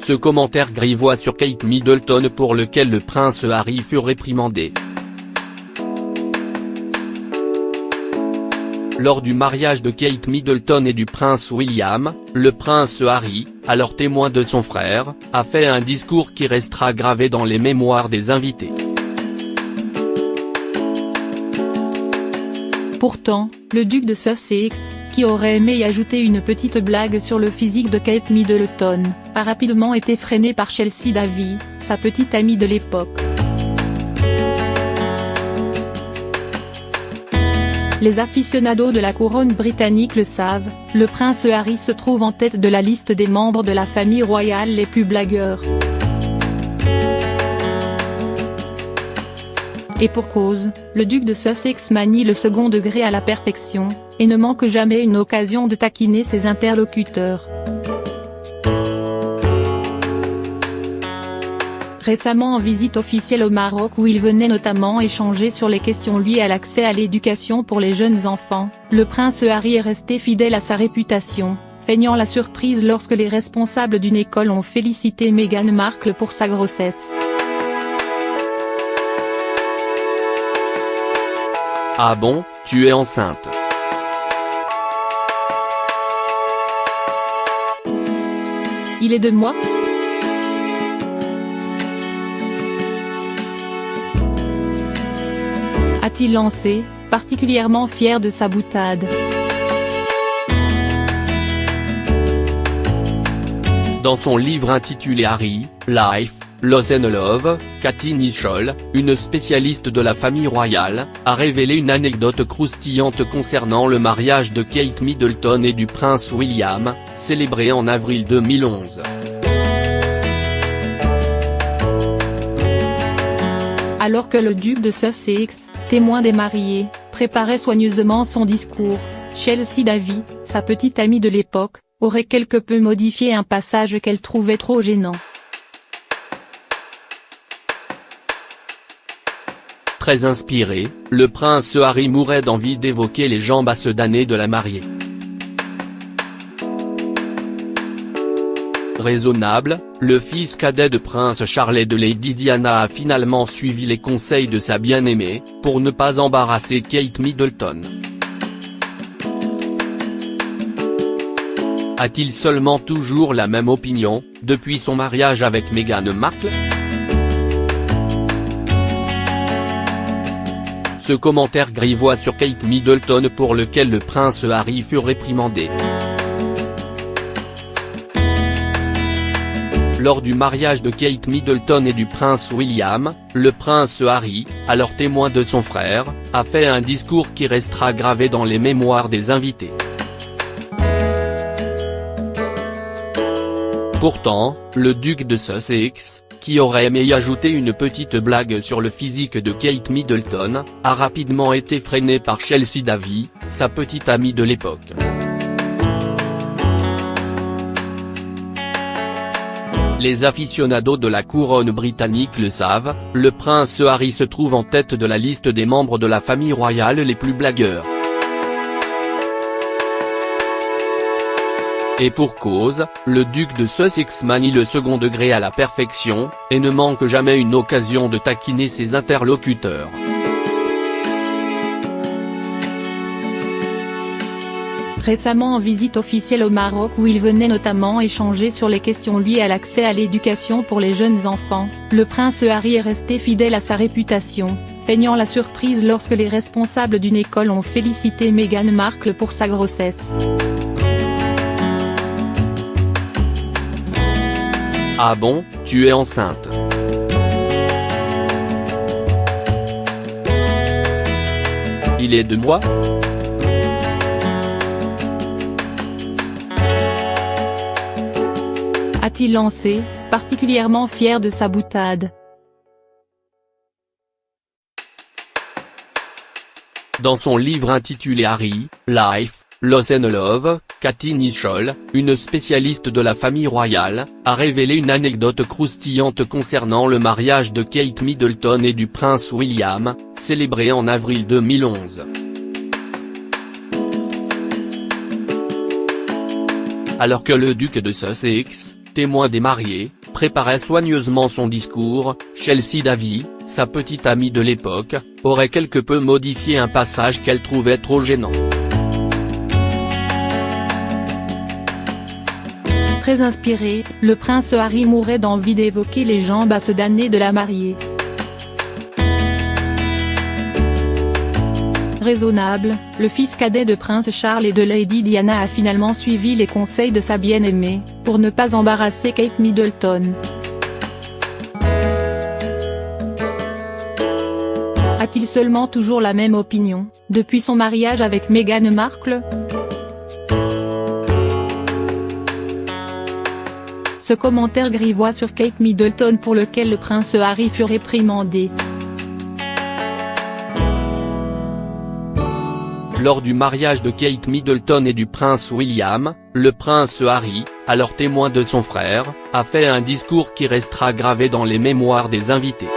Ce commentaire grivois sur Kate Middleton pour lequel le prince Harry fut réprimandé. Lors du mariage de Kate Middleton et du prince William, le prince Harry, alors témoin de son frère, a fait un discours qui restera gravé dans les mémoires des invités. Pourtant, le duc de Sussex, qui aurait aimé y ajouter une petite blague sur le physique de Kate Middleton, a rapidement été freiné par Chelsea Davy, sa petite amie de l'époque. Les aficionados de la couronne britannique le savent, le prince Harry se trouve en tête de la liste des membres de la famille royale les plus blagueurs. Et pour cause, le duc de Sussex manie le second degré à la perfection, et ne manque jamais une occasion de taquiner ses interlocuteurs. Récemment en visite officielle au Maroc où il venait notamment échanger sur les questions liées à l'accès à l'éducation pour les jeunes enfants, le prince Harry est resté fidèle à sa réputation, feignant la surprise lorsque les responsables d'une école ont félicité Meghan Markle pour sa grossesse. Ah bon, tu es enceinte? Il est de moi? A-t-il lancé, particulièrement fier de sa boutade. Dans son livre intitulé Harry, Life, Loss and Love, Cathy Nicholl, une spécialiste de la famille royale, a révélé une anecdote croustillante concernant le mariage de Kate Middleton et du prince William, célébré en avril 2011. Alors que le duc de Sussex, témoin des mariés, préparait soigneusement son discours, Chelsea Davy, sa petite amie de l'époque, aurait quelque peu modifié un passage qu'elle trouvait trop gênant. Très inspiré, le prince Harry mourait d'envie d'évoquer les jambes à ce damné de la mariée. Raisonnable, le fils cadet de prince Charles et de Lady Diana a finalement suivi les conseils de sa bien-aimée, pour ne pas embarrasser Kate Middleton. A-t-il seulement toujours la même opinion, depuis son mariage avec Meghan Markle? Ce commentaire grivois sur Kate Middleton pour lequel le prince Harry fut réprimandé. Lors du mariage de Kate Middleton et du prince William, le prince Harry, alors témoin de son frère, a fait un discours qui restera gravé dans les mémoires des invités. Pourtant, le duc de Sussex, qui aurait aimé y ajouter une petite blague sur le physique de Kate Middleton, a rapidement été freiné par Chelsea Davy, sa petite amie de l'époque. Les aficionados de la couronne britannique le savent, le prince Harry se trouve en tête de la liste des membres de la famille royale les plus blagueurs. Et pour cause, le duc de Sussex manie le second degré à la perfection, et ne manque jamais une occasion de taquiner ses interlocuteurs. Récemment en visite officielle au Maroc où il venait notamment échanger sur les questions liées à l'accès à l'éducation pour les jeunes enfants, le prince Harry est resté fidèle à sa réputation, feignant la surprise lorsque les responsables d'une école ont félicité Meghan Markle pour sa grossesse. Ah bon, tu es enceinte? Il est de moi? A-t-il lancé, particulièrement fier de sa boutade. Dans son livre intitulé Harry, Life, Loss and Love, Cathy Nicholl, une spécialiste de la famille royale, a révélé une anecdote croustillante concernant le mariage de Kate Middleton et du prince William, célébré en avril 2011. Alors que le duc de Sussex, témoin des mariés, préparait soigneusement son discours. Chelsea Davy, sa petite amie de l'époque, aurait quelque peu modifié un passage qu'elle trouvait trop gênant. Très inspiré, le prince Harry mourait d'envie d'évoquer les jambes basses d'année de la mariée. Raisonnable, le fils cadet de Prince Charles et de Lady Diana a finalement suivi les conseils de sa bien-aimée, pour ne pas embarrasser Kate Middleton. A-t-il seulement toujours la même opinion, depuis son mariage avec Meghan Markle? Ce commentaire grivois sur Kate Middleton pour lequel le prince Harry fut réprimandé. Lors du mariage de Kate Middleton et du prince William, le prince Harry, alors témoin de son frère, a fait un discours qui restera gravé dans les mémoires des invités.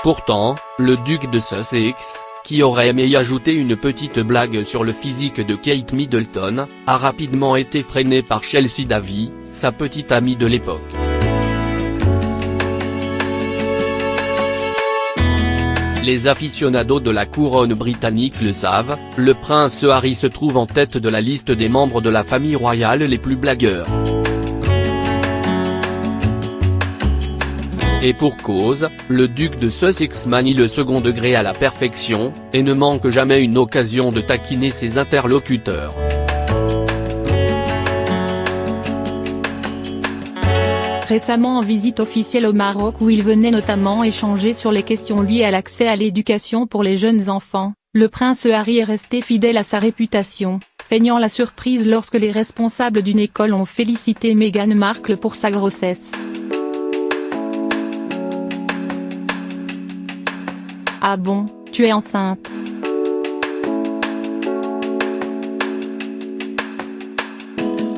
Pourtant, le duc de Sussex, qui aurait aimé y ajouter une petite blague sur le physique de Kate Middleton, a rapidement été freiné par Chelsea Davy, sa petite amie de l'époque. Les aficionados de la couronne britannique le savent, le prince Harry se trouve en tête de la liste des membres de la famille royale les plus blagueurs. Et pour cause, le duc de Sussex manie le second degré à la perfection, et ne manque jamais une occasion de taquiner ses interlocuteurs. Récemment en visite officielle au Maroc où il venait notamment échanger sur les questions liées à l'accès à l'éducation pour les jeunes enfants, le prince Harry est resté fidèle à sa réputation, feignant la surprise lorsque les responsables d'une école ont félicité Meghan Markle pour sa grossesse. Ah bon, tu es enceinte?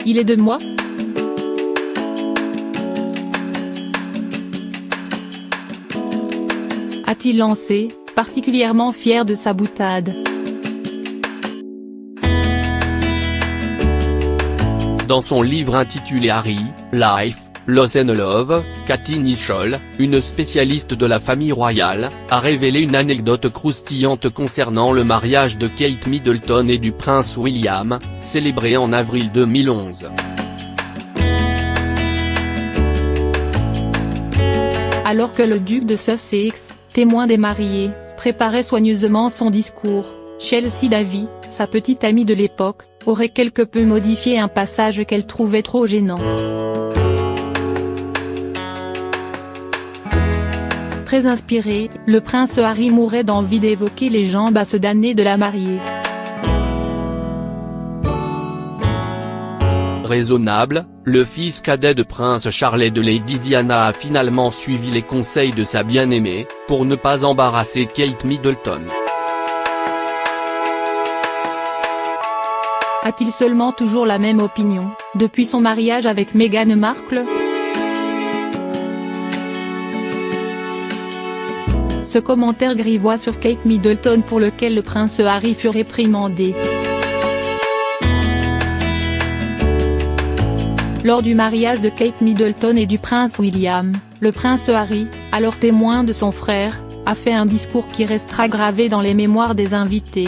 Il est de moi? A-t-il lancé, particulièrement fier de sa boutade. Dans son livre intitulé Harry, Life, Loss and Love, Katy Nicholl, une spécialiste de la famille royale, a révélé une anecdote croustillante concernant le mariage de Kate Middleton et du prince William, célébré en avril 2011. Alors que le duc de Sussex, témoin des mariés, préparait soigneusement son discours, Chelsea Davy, sa petite amie de l'époque, aurait quelque peu modifié un passage qu'elle trouvait trop gênant. Très inspiré, le prince Harry mourait d'envie d'évoquer les jambes basses d'année de la mariée. Raisonnable, le fils cadet de Prince Charles et de Lady Diana a finalement suivi les conseils de sa bien-aimée, pour ne pas embarrasser Kate Middleton. A-t-il seulement toujours la même opinion, depuis son mariage avec Meghan Markle? Ce commentaire grivois sur Kate Middleton pour lequel le prince Harry fut réprimandé. Lors du mariage de Kate Middleton et du prince William, le prince Harry, alors témoin de son frère, a fait un discours qui restera gravé dans les mémoires des invités.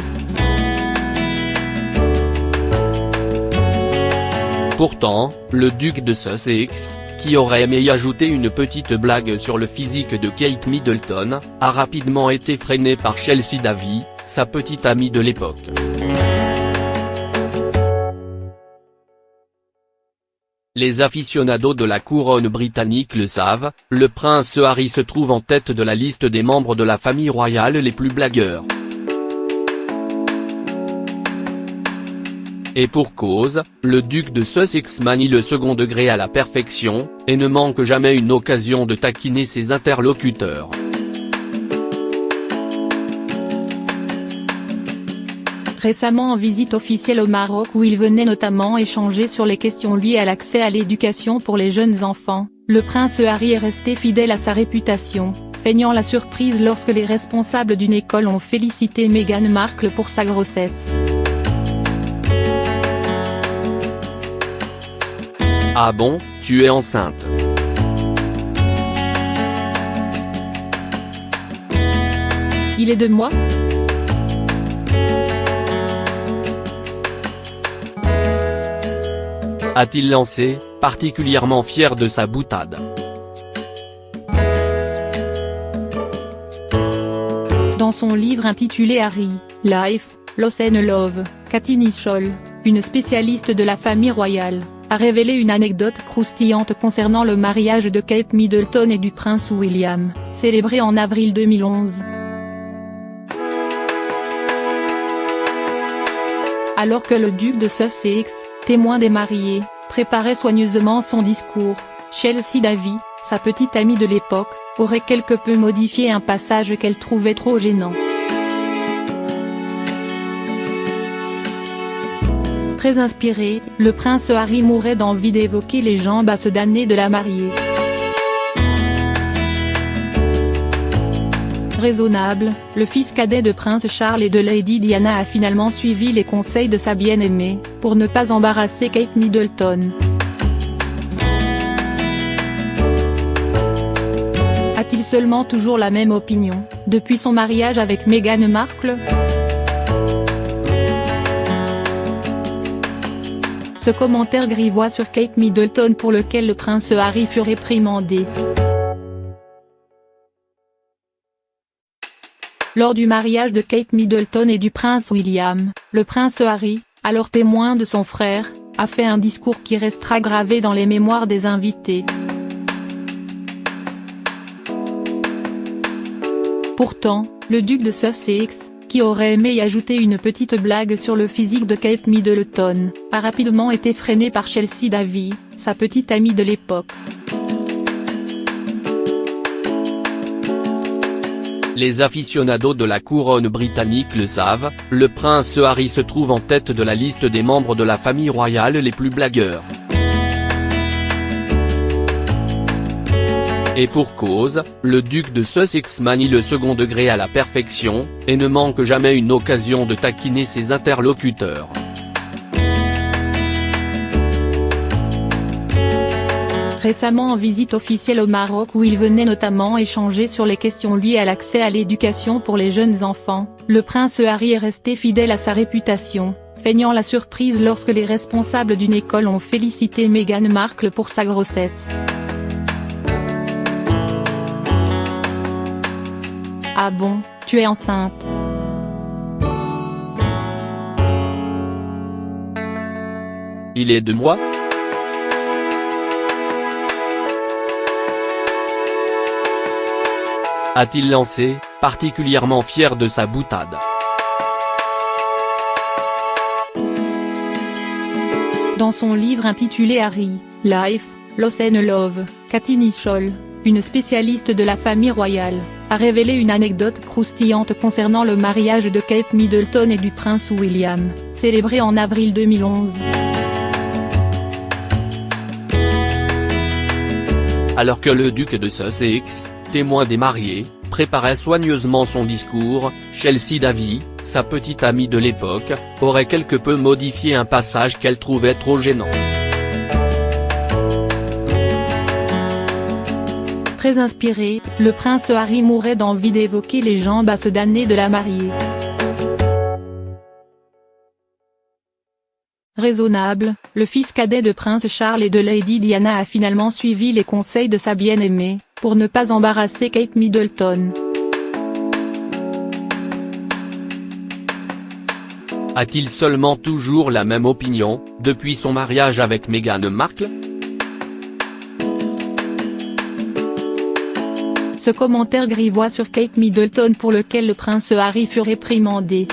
Pourtant, le duc de Sussex, qui aurait aimé y ajouter une petite blague sur le physique de Kate Middleton, a rapidement été freiné par Chelsea Davy, sa petite amie de l'époque. Les aficionados de la couronne britannique le savent, le prince Harry se trouve en tête de la liste des membres de la famille royale les plus blagueurs. Et pour cause, le duc de Sussex manie le second degré à la perfection, et ne manque jamais une occasion de taquiner ses interlocuteurs. Récemment en visite officielle au Maroc où il venait notamment échanger sur les questions liées à l'accès à l'éducation pour les jeunes enfants, le prince Harry est resté fidèle à sa réputation, feignant la surprise lorsque les responsables d'une école ont félicité Meghan Markle pour sa grossesse. Ah bon, tu es enceinte? Il est de moi? A-t-il lancé, particulièrement fier de sa boutade. Dans son livre intitulé Harry, Life, Loss and Love, Katy Nicholl, une spécialiste de la famille royale, a révélé une anecdote croustillante concernant le mariage de Kate Middleton et du prince William, célébré en avril 2011. Alors que le duc de Sussex, témoin des mariés, préparait soigneusement son discours, Chelsea Davy, sa petite amie de l'époque, aurait quelque peu modifié un passage qu'elle trouvait trop gênant. Très inspiré, le prince Harry mourait d'envie d'évoquer les jambes basses damnées de la mariée. Raisonnable, le fils cadet de Prince Charles et de Lady Diana a finalement suivi les conseils de sa bien-aimée, pour ne pas embarrasser Kate Middleton. A-t-il seulement toujours la même opinion, depuis son mariage avec Meghan Markle? Ce commentaire grivois sur Kate Middleton pour lequel le prince Harry fut réprimandé. Lors du mariage de Kate Middleton et du prince William, le prince Harry, alors témoin de son frère, a fait un discours qui restera gravé dans les mémoires des invités. Pourtant, le duc de Sussex, qui aurait aimé y ajouter une petite blague sur le physique de Kate Middleton, a rapidement été freiné par Chelsea Davy, sa petite amie de l'époque. Les aficionados de la couronne britannique le savent, le prince Harry se trouve en tête de la liste des membres de la famille royale les plus blagueurs. Et pour cause, le duc de Sussex manie le second degré à la perfection, et ne manque jamais une occasion de taquiner ses interlocuteurs. Récemment en visite officielle au Maroc où il venait notamment échanger sur les questions liées à l'accès à l'éducation pour les jeunes enfants, le prince Harry est resté fidèle à sa réputation, feignant la surprise lorsque les responsables d'une école ont félicité Meghan Markle pour sa grossesse. Ah bon, tu es enceinte? Il est de moi? A-t-il lancé, particulièrement fier de sa boutade. Dans son livre intitulé Harry, Life, Loss and Love, Katy Nicholl, une spécialiste de la famille royale, a révélé une anecdote croustillante concernant le mariage de Kate Middleton et du prince William, célébré en avril 2011. Alors que le duc de Sussex, témoin des mariés, préparait soigneusement son discours, Chelsea Davy, sa petite amie de l'époque, aurait quelque peu modifié un passage qu'elle trouvait trop gênant. Très inspiré, le prince Harry mourait d'envie d'évoquer les jambes basses damnées de la mariée. Raisonnable, le fils cadet de Prince Charles et de Lady Diana a finalement suivi les conseils de sa bien-aimée, pour ne pas embarrasser Kate Middleton. A-t-il seulement toujours la même opinion, depuis son mariage avec Meghan Markle? Ce commentaire grivois sur Kate Middleton pour lequel le prince Harry fut réprimandé.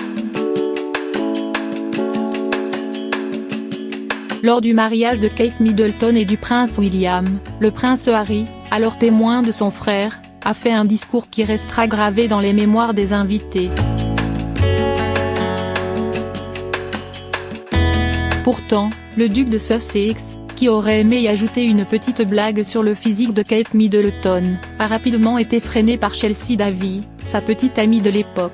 Lors du mariage de Kate Middleton et du prince William, le prince Harry, alors témoin de son frère, a fait un discours qui restera gravé dans les mémoires des invités. Pourtant, le duc de Sussex, qui aurait aimé y ajouter une petite blague sur le physique de Kate Middleton, a rapidement été freiné par Chelsea Davy, sa petite amie de l'époque.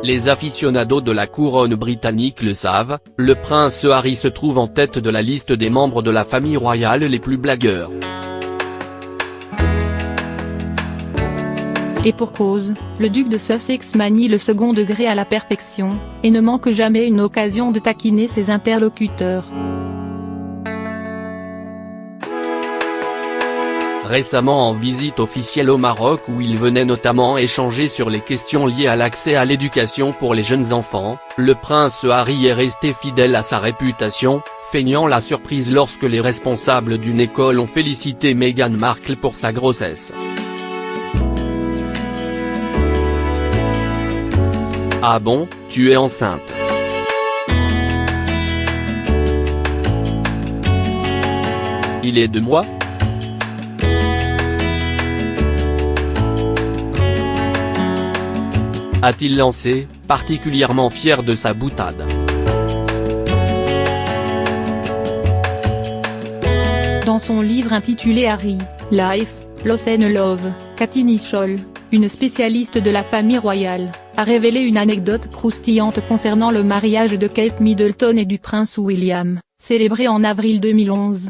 Les aficionados de la couronne britannique le savent, le prince Harry se trouve en tête de la liste des membres de la famille royale les plus blagueurs. Et pour cause, le duc de Sussex manie le second degré à la perfection, et ne manque jamais une occasion de taquiner ses interlocuteurs. Récemment en visite officielle au Maroc où il venait notamment échanger sur les questions liées à l'accès à l'éducation pour les jeunes enfants, le prince Harry est resté fidèle à sa réputation, feignant la surprise lorsque les responsables d'une école ont félicité Meghan Markle pour sa grossesse. Ah bon, tu es enceinte? Il est 2 mois? A-t-il lancé, particulièrement fier de sa boutade. Dans son livre intitulé Harry, Life, Loss and Love, Katy Nicholl, une spécialiste de la famille royale, a révélé une anecdote croustillante concernant le mariage de Kate Middleton et du prince William, célébré en avril 2011.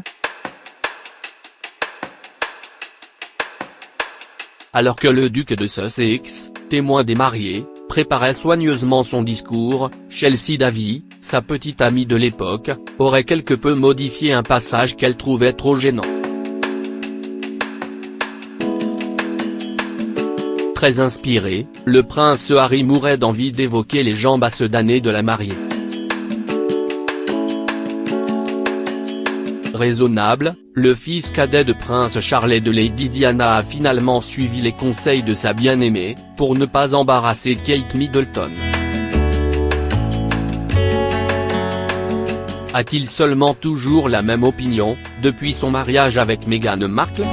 Alors que le duc de Sussex, témoin des mariés, préparait soigneusement son discours, Chelsea Davy, sa petite amie de l'époque, aurait quelque peu modifié un passage qu'elle trouvait trop gênant. Très inspiré, le prince Harry mourait d'envie d'évoquer les jambes à ce damné de la mariée. Raisonnable, le fils cadet de prince Charles et de Lady Diana a finalement suivi les conseils de sa bien-aimée, pour ne pas embarrasser Kate Middleton. A-t-il seulement toujours la même opinion, depuis son mariage avec Meghan Markle ?